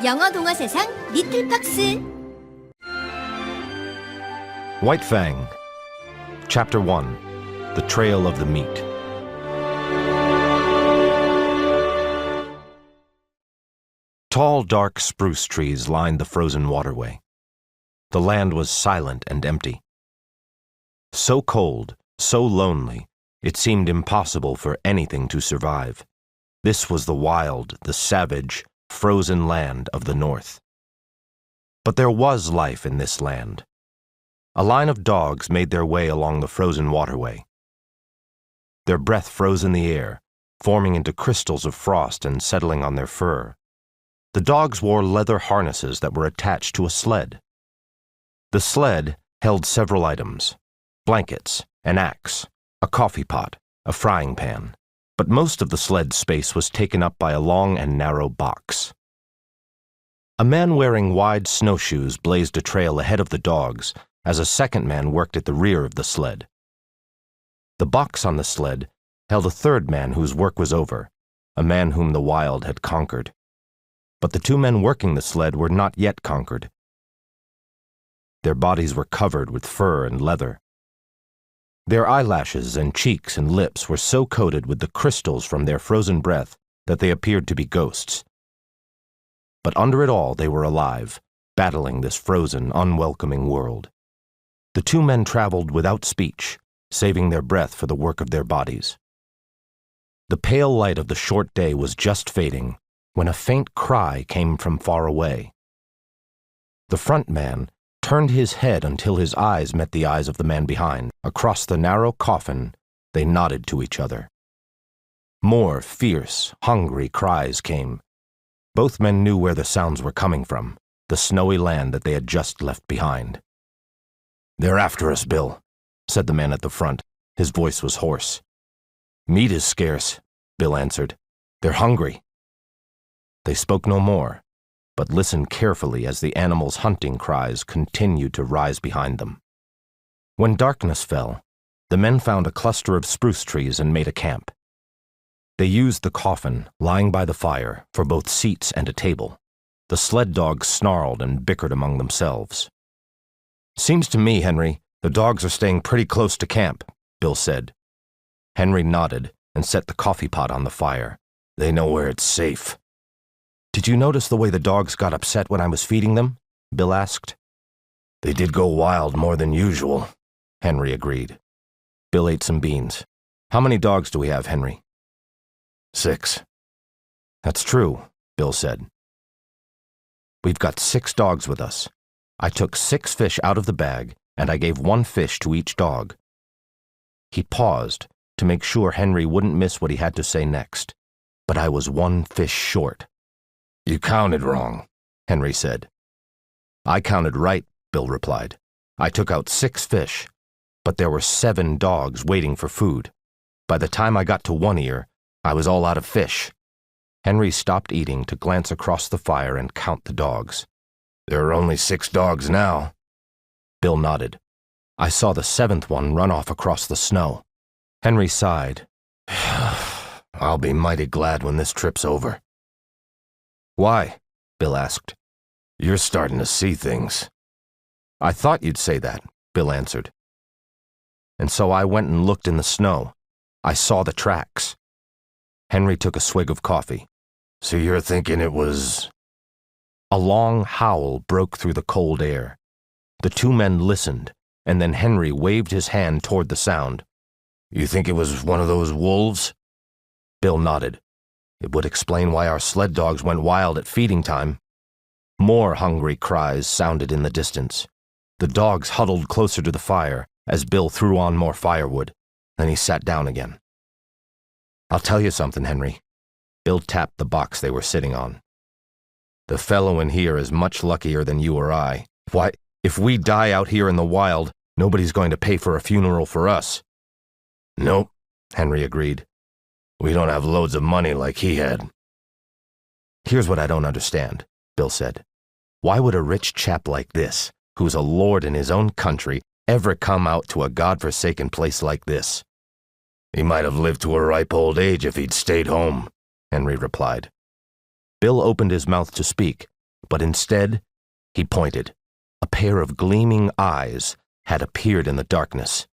영어 동화 세상 리틀팍스. White Fang, Chapter 1, The Trail of the Meat. Tall, dark spruce trees lined the frozen waterway. The land was silent and empty. So cold, so lonely, it seemed impossible for anything to survive. This was the wild, the savage, frozen land of the north. But there was life in this land. A line of dogs made their way along the frozen waterway. Their breath froze in the air, forming into crystals of frost and settling on their fur. The dogs wore leather harnesses that were attached to a sled. The sled held several items: blankets, an axe, a coffee pot, a frying pan. But most of the sled space was taken up by a long and narrow box. A man wearing wide snowshoes blazed a trail ahead of the dogs as a second man worked at the rear of the sled. The box on the sled held a third man whose work was over, a man whom the wild had conquered. But the two men working the sled were not yet conquered. Their bodies were covered with fur and leather. Their eyelashes and cheeks and lips were so coated with the crystals from their frozen breath that they appeared to be ghosts. But under it all they were alive, battling this frozen, unwelcoming world. The two men traveled without speech, saving their breath for the work of their bodies. The pale light of the short day was just fading when a faint cry came from far away. The front man turned his head until his eyes met the eyes of the man behind. Across the narrow coffin, they nodded to each other. More fierce, hungry cries came. Both men knew where the sounds were coming from, the snowy land that they had just left behind. "They're after us, Bill," said the man at the front. His voice was hoarse. "Meat is scarce," Bill answered. "They're hungry." They spoke no more, but listened carefully as the animals' hunting cries continued to rise behind them. When darkness fell, the men found a cluster of spruce trees and made a camp. They used the coffin, lying by the fire, for both seats and a table. The sled dogs snarled and bickered among themselves. "Seems to me, Henry, the dogs are staying pretty close to camp," Bill said. Henry nodded and set the coffee pot on the fire. "They know where it's safe." "Did you notice the way the dogs got upset when I was feeding them?" Bill asked. "They did go wild more than usual," Henry agreed. Bill ate some beans. "How many dogs do we have, Henry?" 6. "That's true," Bill said. "We've got 6 dogs with us. I took 6 fish out of the bag, and I gave 1 fish to each dog." He paused to make sure Henry wouldn't miss what he had to say next. "But I was 1 fish short." "You counted wrong," Henry said. "I counted right," Bill replied. "I took out 6 fish, but there were 7 dogs waiting for food. By the time I got to One Ear, I was all out of fish." Henry stopped eating to glance across the fire and count the dogs. "There are only 6 dogs now." Bill nodded. "I saw the 7th one run off across the snow." Henry sighed. "I'll be mighty glad when this trip's over." "Why?" Bill asked. "You're starting to see things." "I thought you'd say that," Bill answered. "And so I went and looked in the snow. I saw the tracks." Henry took a swig of coffee. "So you're thinking it was—" A long howl broke through the cold air. The two men listened, and then Henry waved his hand toward the sound. "You think it was one of those wolves?" Bill nodded. "It would explain why our sled dogs went wild at feeding time." More hungry cries sounded in the distance. The dogs huddled closer to the fire as Bill threw on more firewood. Then he sat down again. "I'll tell you something, Henry." Bill tapped the box they were sitting on. "The fellow in here is much luckier than you or I. Why, if we die out here in the wild, nobody's going to pay for a funeral for us." "Nope," Henry agreed. "We don't have loads of money like he had." "Here's what I don't understand," Bill said. "Why would a rich chap like this, who's a lord in his own country, ever come out to a godforsaken place like this?" "He might have lived to a ripe old age if he'd stayed home," Henry replied. Bill opened his mouth to speak, but instead, he pointed. A pair of gleaming eyes had appeared in the darkness.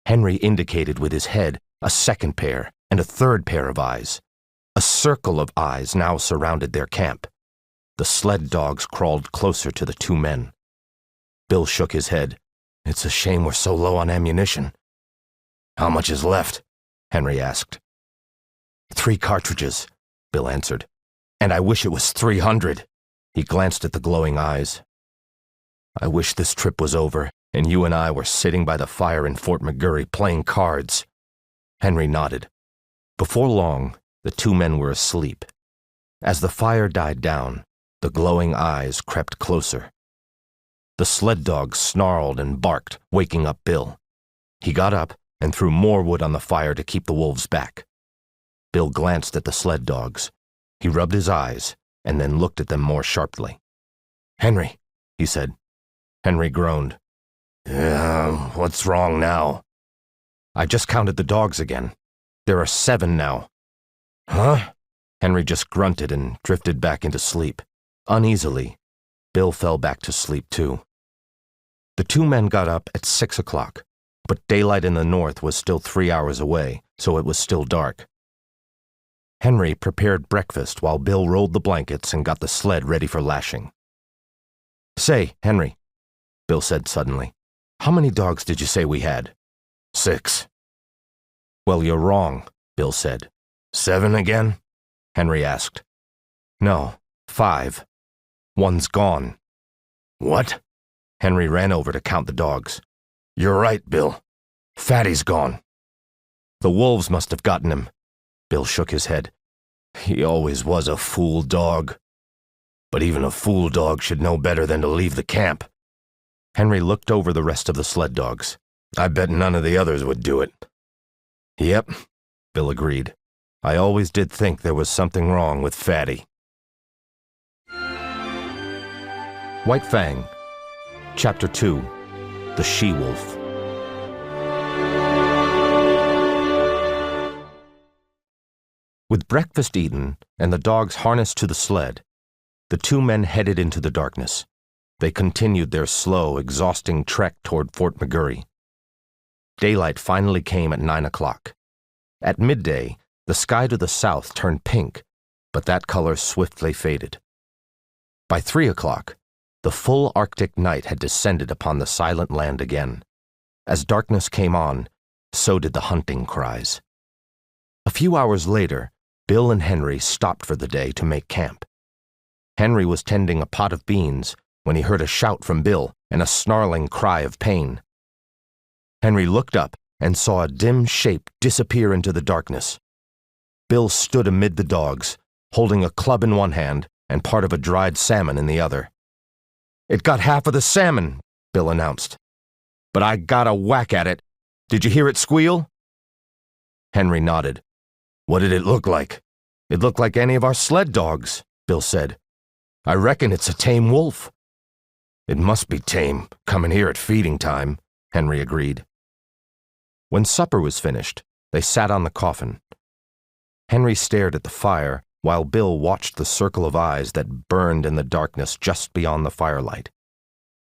Henry indicated with his head a second pair and a third pair of eyes. A circle of eyes now surrounded their camp. The sled dogs crawled closer to the two men. Bill shook his head. It's a shame we're so low on ammunition. How much is left? Henry asked. 3 cartridges, Bill answered. And I wish it was 300. He glanced at the glowing eyes. I wish this trip was over and you and I were sitting by the fire in Fort McGurry playing cards. Henry nodded. Before long, the two men were asleep. As the fire died down, the glowing eyes crept closer. The sled dogs snarled and barked, waking up Bill. He got up and threw more wood on the fire to keep the wolves back. Bill glanced at the sled dogs. He rubbed his eyes and then looked at them more sharply. Henry, he said. Henry groaned. What's wrong now? I just counted the dogs again. There are 7 now. Huh? Henry just grunted and drifted back into sleep. Uneasily, Bill fell back to sleep too. The two men got up at 6 o'clock, but daylight in the north was still 3 hours away, so it was still dark. Henry prepared breakfast while Bill rolled the blankets and got the sled ready for lashing. Say, Henry, Bill said suddenly, how many dogs did you say we had? 6. Well, you're wrong, Bill said. 7 again? Henry asked. No, 5. One's gone. What? Henry ran over to count the dogs. You're right, Bill. Fatty's gone. The wolves must have gotten him. Bill shook his head. He always was a fool dog. But even a fool dog should know better than to leave the camp. Henry looked over the rest of the sled dogs. I bet none of the others would do it. Yep, Bill agreed. I always did think there was something wrong with Fatty. White Fang, Chapter 2, The She-Wolf. With breakfast eaten and the dogs harnessed to the sled, the two men headed into the darkness. They continued their slow, exhausting trek toward Fort McGurry. Daylight finally came at 9 o'clock. At midday, the sky to the south turned pink, but that color swiftly faded. By 3 o'clock, the full Arctic night had descended upon the silent land again. As darkness came on, so did the hunting cries. A few hours later, Bill and Henry stopped for the day to make camp. Henry was tending a pot of beans when he heard a shout from Bill and a snarling cry of pain. Henry looked up and saw a dim shape disappear into the darkness. Bill stood amid the dogs, holding a club in one hand and part of a dried salmon in the other. It got half of the salmon, Bill announced. But I got a whack at it. Did you hear it squeal? Henry nodded. What did it look like? It looked like any of our sled dogs, Bill said. I reckon it's a tame wolf. It must be tame, coming here at feeding time, Henry agreed. When supper was finished, they sat on the coffin. Henry stared at the fire while Bill watched the circle of eyes that burned in the darkness just beyond the firelight.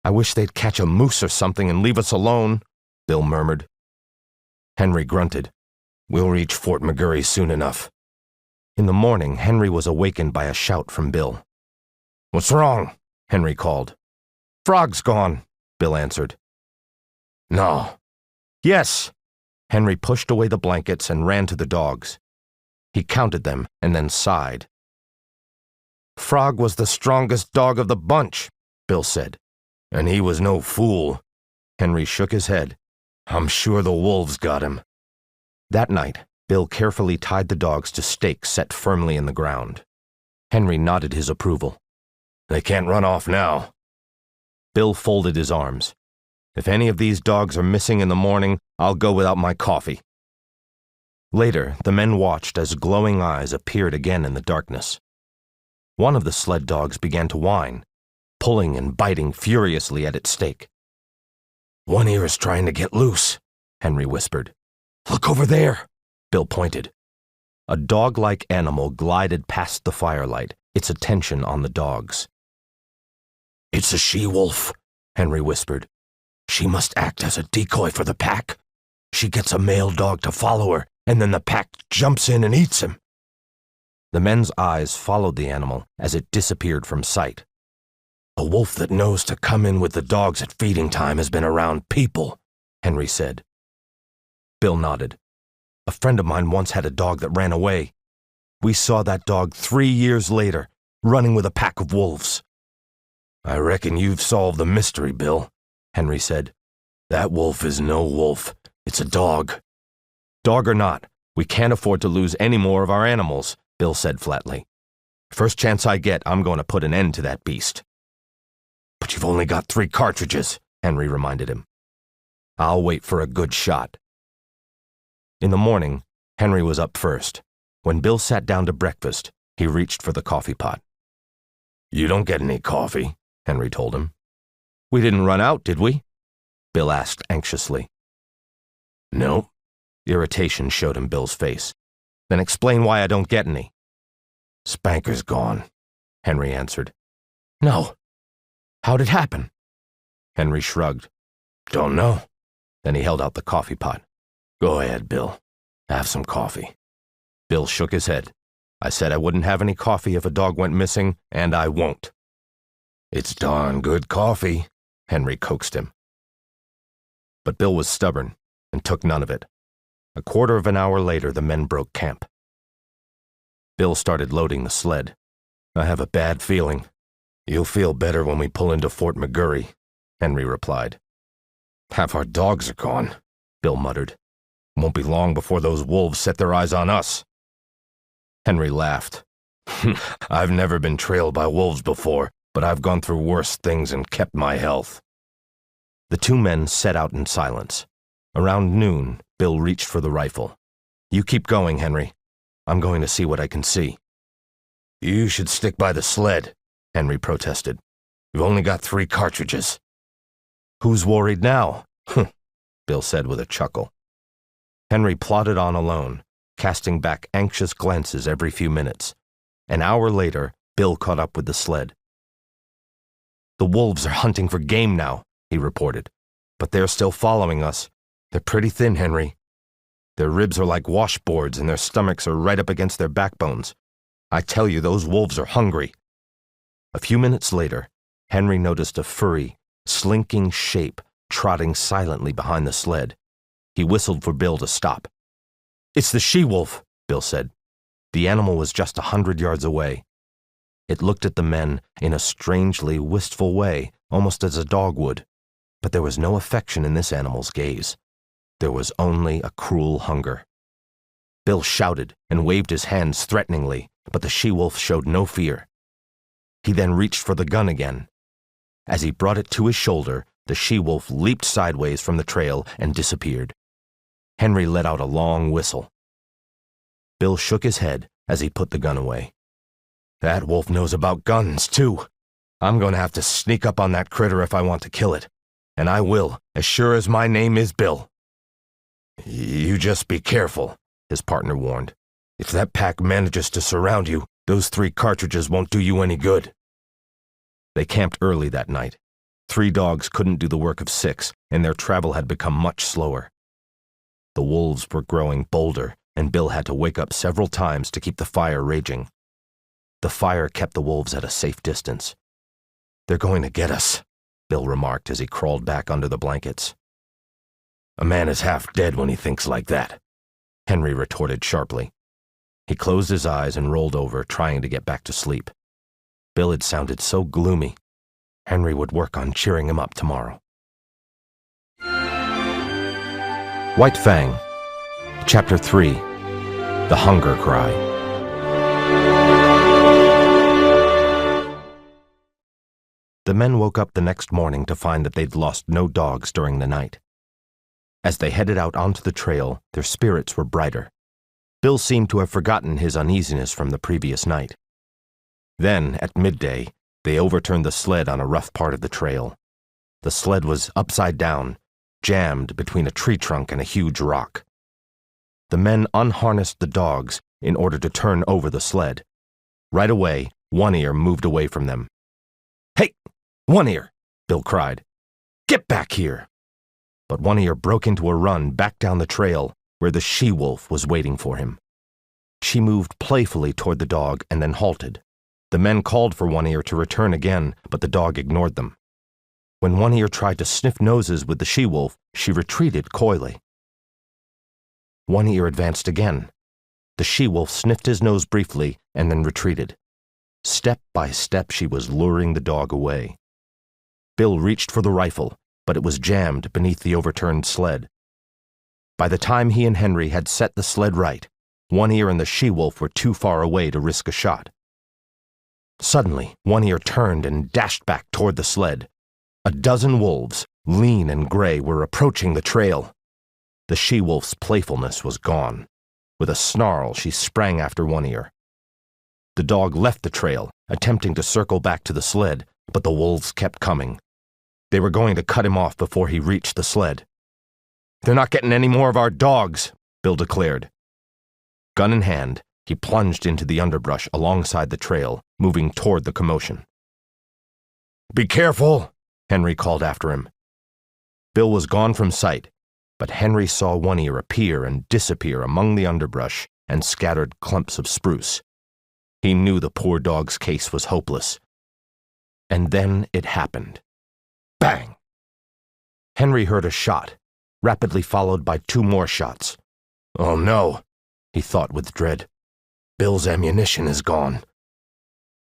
I wish they'd catch a moose or something and leave us alone, Bill murmured. Henry grunted. We'll reach Fort McGurry soon enough. In the morning, Henry was awakened by a shout from Bill. What's wrong? Henry called. Frog's gone, Bill answered. No. Yes. Henry pushed away the blankets and ran to the dogs. He counted them and then sighed. Frog was the strongest dog of the bunch, Bill said. And he was no fool. Henry shook his head. I'm sure the wolves got him. That night, Bill carefully tied the dogs to stakes set firmly in the ground. Henry nodded his approval. They can't run off now. Bill folded his arms. If any of these dogs are missing in the morning, I'll go without my coffee. Later, the men watched as glowing eyes appeared again in the darkness. One of the sled dogs began to whine, pulling and biting furiously at its stake. One ear is trying to get loose, Henry whispered. Look over there, Bill pointed. A dog-like animal glided past the firelight, its attention on the dogs. "It's a she-wolf," Henry whispered. "She must act as a decoy for the pack. She gets a male dog to follow her, and then the pack jumps in and eats him." The men's eyes followed the animal as it disappeared from sight. "A wolf that knows to come in with the dogs at feeding time has been around people," Henry said. Bill nodded. "A friend of mine once had a dog that ran away. We saw that dog 3 years later, running with a pack of wolves." "I reckon you've solved the mystery, Bill," Henry said. "That wolf is no wolf. It's a dog." "Dog or not, we can't afford to lose any more of our animals," Bill said flatly. "First chance I get, I'm going to put an end to that beast." "But you've only got 3 cartridges," Henry reminded him. "I'll wait for a good shot." In the morning, Henry was up first. When Bill sat down to breakfast, he reached for the coffee pot. "You don't get any coffee," Henry told him. "We didn't run out, did we?" Bill asked anxiously. "No." Irritation showed in Bill's face. "Then explain why I don't get any." "Spanker's gone," Henry answered. "No. How'd it happen?" Henry shrugged. "Don't know." Then he held out the coffee pot. "Go ahead, Bill. Have some coffee." Bill shook his head. "I said I wouldn't have any coffee if a dog went missing, and I won't." "It's darn good coffee," Henry coaxed him. But Bill was stubborn and took none of it. A quarter of an hour later, the men broke camp. Bill started loading the sled. "I have a bad feeling." "You'll feel better when we pull into Fort McGurry," Henry replied. "Half our dogs are gone," Bill muttered. "Won't be long before those wolves set their eyes on us." Henry laughed. "I've never been trailed by wolves before, but I've gone through worse things and kept my health." The 2 men set out in silence. Around noon, Bill reached for the rifle. "You keep going, Henry. I'm going to see what I can see." "You should stick by the sled," Henry protested. "You've only got 3 cartridges." "Who's worried now?" Bill said with a chuckle. Henry plodded on alone, casting back anxious glances every few minutes. An hour later, Bill caught up with the sled. "The wolves are hunting for game now," he reported. "But they're still following us. They're pretty thin, Henry. Their ribs are like washboards and their stomachs are right up against their backbones. I tell you, those wolves are hungry." A few minutes later, Henry noticed a furry, slinking shape trotting silently behind the sled. He whistled for Bill to stop. "It's the she-wolf," Bill said. The animal was just 100 yards away. It looked at the men in a strangely wistful way, almost as a dog would. But there was no affection in this animal's gaze. There was only a cruel hunger. Bill shouted and waved his hands threateningly, but the she-wolf showed no fear. He then reached for the gun again. As he brought it to his shoulder, the she-wolf leaped sideways from the trail and disappeared. Henry let out a long whistle. Bill shook his head as he put the gun away. "That wolf knows about guns, too. I'm going to have to sneak up on that critter if I want to kill it. And I will, as sure as my name is Bill." "You just be careful," his partner warned. "If that pack manages to surround you, those 3 cartridges won't do you any good." They camped early that night. 3 dogs couldn't do the work of 6, and their travel had become much slower. The wolves were growing bolder, and Bill had to wake up several times to keep the fire raging. The fire kept the wolves at a safe distance. "They're going to get us," Bill remarked as he crawled back under the blankets. "A man is half dead when he thinks like that," Henry retorted sharply. He closed his eyes and rolled over, trying to get back to sleep. Bill had sounded so gloomy. Henry would work on cheering him up tomorrow. White Fang, Chapter 3, The Hunger Cry. The men woke up the next morning to find that they'd lost no dogs during the night. As they headed out onto the trail, their spirits were brighter. Bill seemed to have forgotten his uneasiness from the previous night. Then, at midday, they overturned the sled on a rough part of the trail. The sled was upside down, jammed between a tree trunk and a huge rock. The men unharnessed the dogs in order to turn over the sled. Right away, One Ear moved away from them. "Hey, One Ear!" Bill cried. "Get back here!" But One Ear broke into a run back down the trail where the she-wolf was waiting for him. She moved playfully toward the dog and then halted. The men called for One Ear to return again, but the dog ignored them. When One Ear tried to sniff noses with the she-wolf, she retreated coyly. One Ear advanced again. The she-wolf sniffed his nose briefly and then retreated. Step by step, she was luring the dog away. Bill reached for the rifle, but it was jammed beneath the overturned sled. By the time he and Henry had set the sled right, One Ear and the she-wolf were too far away to risk a shot. Suddenly, One Ear turned and dashed back toward the sled. A dozen wolves, lean and gray, were approaching the trail. The she-wolf's playfulness was gone. With a snarl, she sprang after One Ear. The dog left the trail, attempting to circle back to the sled, but the wolves kept coming. They were going to cut him off before he reached the sled. "They're not getting any more of our dogs," Bill declared. Gun in hand, he plunged into the underbrush alongside the trail, moving toward the commotion. "Be careful!" Henry called after him. Bill was gone from sight, but Henry saw One Ear appear and disappear among the underbrush and scattered clumps of spruce. He knew the poor dog's case was hopeless. And then it happened. Bang! Henry heard a shot, rapidly followed by 2 more shots. "Oh no," he thought with dread. "Bill's ammunition is gone."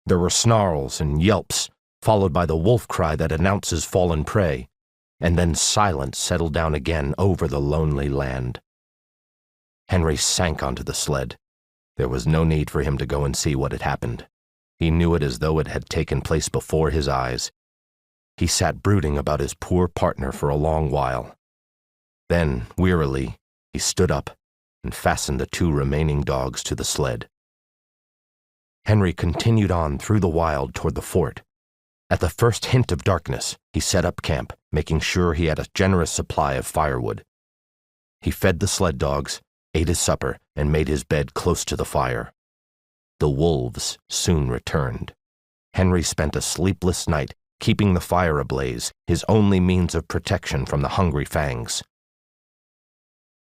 There were snarls and yelps, followed by the wolf cry that announces fallen prey, and then silence settled down again over the lonely land. Henry sank onto the sled. There was no need for him to go and see what had happened. He knew it as though it had taken place before his eyes. He sat brooding about his poor partner for a long while. Then, wearily, he stood up and fastened the 2 remaining dogs to the sled. Henry continued on through the wild toward the fort. At the first hint of darkness, he set up camp, making sure he had a generous supply of firewood. He fed the sled dogs, ate his supper, and made his bed close to the fire. The wolves soon returned. Henry spent a sleepless night keeping the fire ablaze, his only means of protection from the hungry fangs.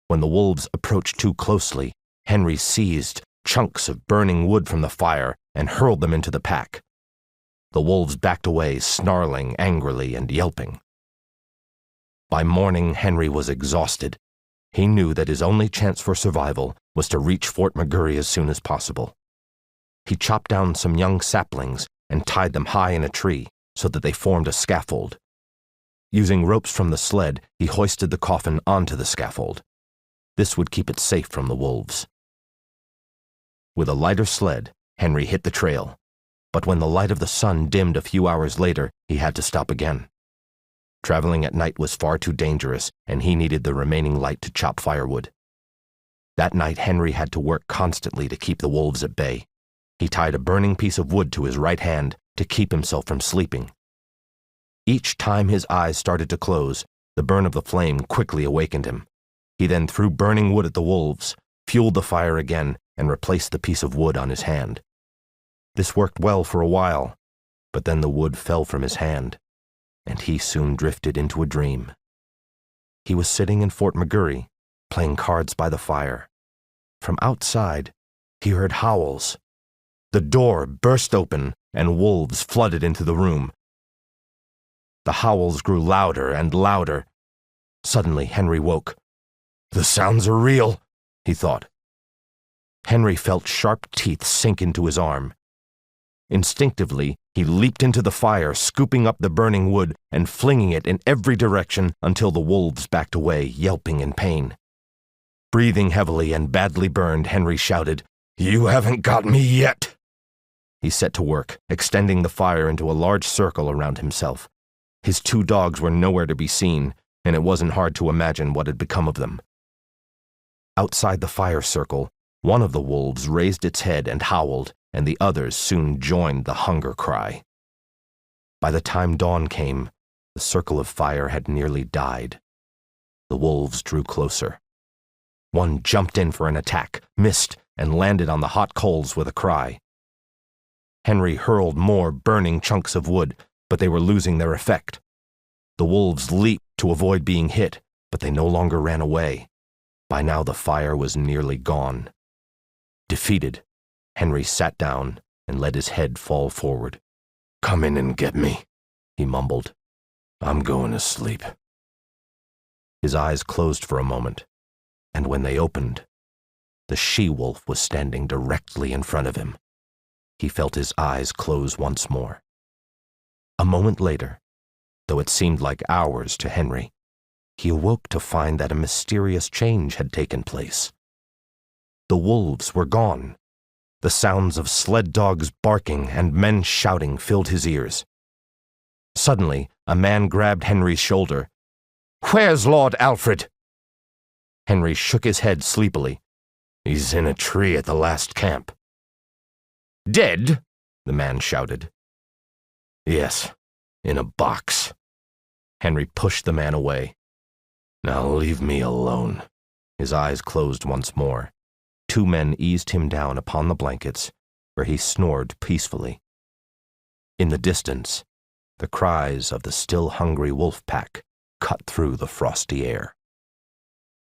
When the wolves approached too closely, Henry seized chunks of burning wood from the fire and hurled them into the pack. The wolves backed away, snarling angrily and yelping. By morning, Henry was exhausted. He knew that his only chance for survival was to reach Fort McGurry as soon as possible. He chopped down some young saplings and tied them high in a tree so that they formed a scaffold. Using ropes from the sled, he hoisted the coffin onto the scaffold. This would keep it safe from the wolves. With a lighter sled, Henry hit the trail. But when the light of the sun dimmed a few hours later, he had to stop again. Traveling at night was far too dangerous, and he needed the remaining light to chop firewood. That night, Henry had to work constantly to keep the wolves at bay. He tied a burning piece of wood to his right hand to keep himself from sleeping. Each time his eyes started to close, the burn of the flame quickly awakened him. He then threw burning wood at the wolves, fueled the fire again, and replaced the piece of wood on his hand. This worked well for a while, but then the wood fell from his hand, and he soon drifted into a dream. He was sitting in Fort McGurry, playing cards by the fire. From outside, he heard howls. The door burst open, and wolves flooded into the room. The howls grew louder and louder. Suddenly, Henry woke. "The sounds are real," he thought. Henry felt sharp teeth sink into his arm. Instinctively, he leaped into the fire, scooping up the burning wood and flinging it in every direction until the wolves backed away, yelping in pain. Breathing heavily and badly burned, Henry shouted, "You haven't got me yet!" He set to work, extending the fire into a large circle around himself. His 2 dogs were nowhere to be seen, and it wasn't hard to imagine what had become of them. Outside the fire circle, one of the wolves raised its head and howled, and the others soon joined the hunger cry. By the time dawn came, the circle of fire had nearly died. The wolves drew closer. One jumped in for an attack, missed, and landed on the hot coals with a cry. Henry hurled more burning chunks of wood, but they were losing their effect. The wolves leaped to avoid being hit, but they no longer ran away. By now the fire was nearly gone. Defeated, Henry sat down and let his head fall forward. "Come in and get me," he mumbled. "I'm going to sleep." His eyes closed for a moment, and when they opened, the she-wolf was standing directly in front of him. He felt his eyes close once more. A moment later, though it seemed like hours to Henry, he awoke to find that a mysterious change had taken place. The wolves were gone. The sounds of sled dogs barking and men shouting filled his ears. Suddenly, a man grabbed Henry's shoulder. "Where's Lord Alfred?" Henry shook his head sleepily. "He's in a tree at the last camp." "Dead?" the man shouted. "Yes, in a box." Henry pushed the man away. "Now leave me alone." His eyes closed once more. Two men eased him down upon the blankets, where he snored peacefully. In the distance, the cries of the still hungry wolf pack cut through the frosty air.